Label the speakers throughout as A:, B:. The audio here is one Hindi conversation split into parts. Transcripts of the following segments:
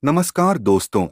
A: नमस्कार दोस्तों,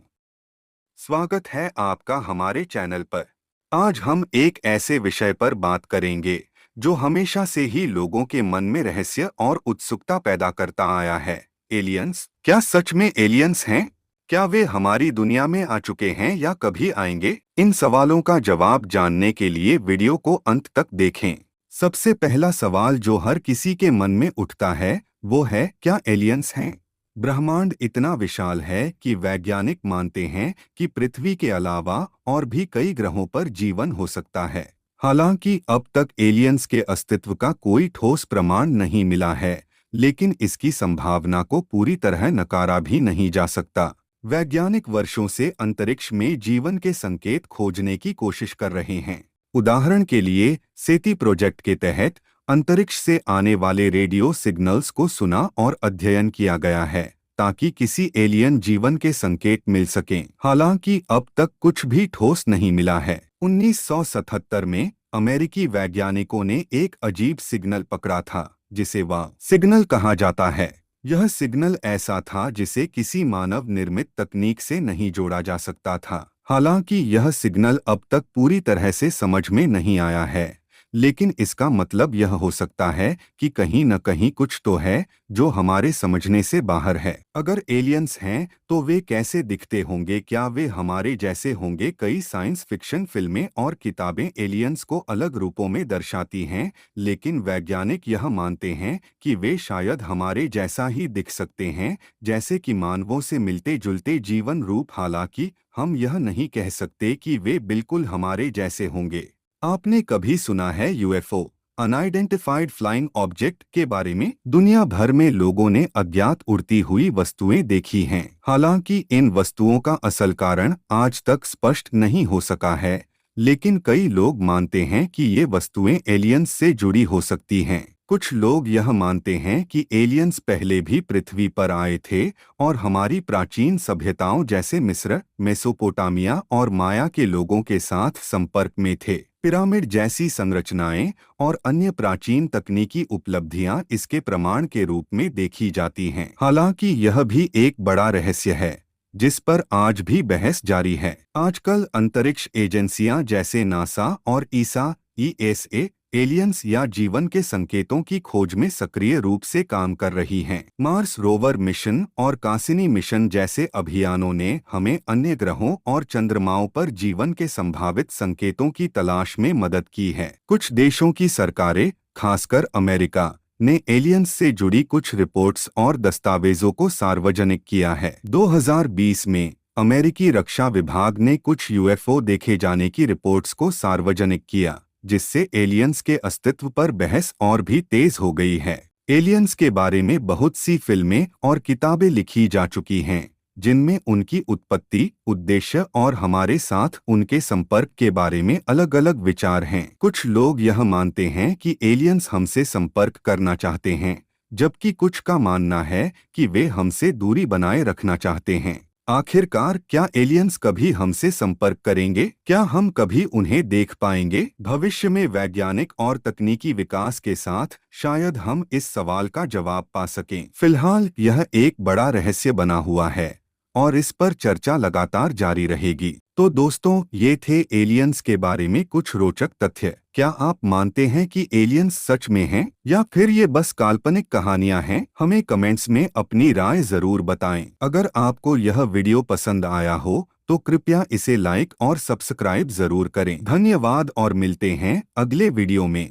A: स्वागत है आपका हमारे चैनल पर। आज हम एक ऐसे विषय पर बात करेंगे जो हमेशा से ही लोगों के मन में रहस्य और उत्सुकता पैदा करता आया है। एलियंस। क्या सच में एलियंस हैं? क्या वे हमारी दुनिया में आ चुके हैं या कभी आएंगे? इन सवालों का जवाब जानने के लिए वीडियो को अंत तक देखें। सबसे पहला सवाल जो हर किसी के मन में उठता है वो है, क्या एलियंस हैं? ब्रह्मांड इतना विशाल है कि वैज्ञानिक मानते हैं कि पृथ्वी के अलावा और भी कई ग्रहों पर जीवन हो सकता है। हालांकि अब तक एलियंस के अस्तित्व का कोई ठोस प्रमाण नहीं मिला है, लेकिन इसकी संभावना को पूरी तरह नकारा भी नहीं जा सकता। वैज्ञानिक वर्षों से अंतरिक्ष में जीवन के संकेत खोजने की कोशिश कर रहे हैं। उदाहरण के लिए सेती प्रोजेक्ट के तहत अंतरिक्ष से आने वाले रेडियो सिग्नल्स को सुना और अध्ययन किया गया है ताकि किसी एलियन जीवन के संकेत मिल सकें। हालांकि अब तक कुछ भी ठोस नहीं मिला है। 1977 में अमेरिकी वैज्ञानिकों ने एक अजीब सिग्नल पकड़ा था जिसे वाह सिग्नल कहा जाता है। यह सिग्नल ऐसा था जिसे किसी मानव निर्मित तकनीक से नहीं जोड़ा जा सकता था। हालांकि यह सिग्नल अब तक पूरी तरह से समझ में नहीं आया है, लेकिन इसका मतलब यह हो सकता है कि कहीं न कहीं कुछ तो है जो हमारे समझने से बाहर है। अगर एलियंस हैं तो वे कैसे दिखते होंगे? क्या वे हमारे जैसे होंगे? कई साइंस फिक्शन फिल्में और किताबें एलियंस को अलग रूपों में दर्शाती हैं, लेकिन वैज्ञानिक यह मानते हैं कि वे शायद हमारे जैसा ही दिख सकते हैं, जैसे कि मानवों से मिलते जुलते जीवन रूप। हालांकि हम यह नहीं कह सकते कि वे बिल्कुल हमारे जैसे होंगे। आपने कभी सुना है यूएफओ, अनआइडेंटिफाइड फ्लाइंग ऑब्जेक्ट के बारे में? दुनिया भर में लोगों ने अज्ञात उड़ती हुई वस्तुएं देखी हैं। हालांकि इन वस्तुओं का असल कारण आज तक स्पष्ट नहीं हो सका है, लेकिन कई लोग मानते हैं कि ये वस्तुएं एलियंस से जुड़ी हो सकती हैं। कुछ लोग यह मानते हैं कि एलियंस पहले भी पृथ्वी पर आए थे और हमारी प्राचीन सभ्यताओं जैसे मिस्र, मेसोपोटामिया और माया के लोगों के साथ संपर्क में थे। पिरामिड जैसी संरचनाएं और अन्य प्राचीन तकनीकी उपलब्धियां इसके प्रमाण के रूप में देखी जाती हैं। हालांकि यह भी एक बड़ा रहस्य है जिस पर आज भी बहस जारी है। आजकल अंतरिक्ष एजेंसियां जैसे नासा और ईएसए एलियंस या जीवन के संकेतों की खोज में सक्रिय रूप से काम कर रही हैं। मार्स रोवर मिशन और कासिनी मिशन जैसे अभियानों ने हमें अन्य ग्रहों और चंद्रमाओं पर जीवन के संभावित संकेतों की तलाश में मदद की है। कुछ देशों की सरकारें, खासकर अमेरिका, ने एलियंस से जुड़ी कुछ रिपोर्ट्स और दस्तावेजों को सार्वजनिक किया है। 2020 में अमेरिकी रक्षा विभाग ने कुछ यूएफओ देखे जाने की रिपोर्ट्स को सार्वजनिक किया, जिससे एलियंस के अस्तित्व पर बहस और भी तेज हो गई है। एलियंस के बारे में बहुत सी फिल्में और किताबें लिखी जा चुकी हैं, जिनमें उनकी उत्पत्ति, उद्देश्य और हमारे साथ उनके संपर्क के बारे में अलग-अलग विचार हैं। कुछ लोग यह मानते हैं कि एलियंस हमसे संपर्क करना चाहते हैं, जबकि कुछ का मानना है कि वे हमसे दूरी बनाए रखना चाहते हैं। आखिरकार क्या एलियंस कभी हमसे संपर्क करेंगे? क्या हम कभी उन्हें देख पाएंगे? भविष्य में वैज्ञानिक और तकनीकी विकास के साथ शायद हम इस सवाल का जवाब पा सकें। फिलहाल यह एक बड़ा रहस्य बना हुआ है और इस पर चर्चा लगातार जारी रहेगी। तो दोस्तों, ये थे एलियंस के बारे में कुछ रोचक तथ्य। क्या आप मानते हैं कि एलियंस सच में हैं या फिर ये बस काल्पनिक कहानियां हैं? हमें कमेंट्स में अपनी राय जरूर बताएं। अगर आपको यह वीडियो पसंद आया हो तो कृपया इसे लाइक और सब्सक्राइब जरूर करें। धन्यवाद और मिलते हैं अगले वीडियो में।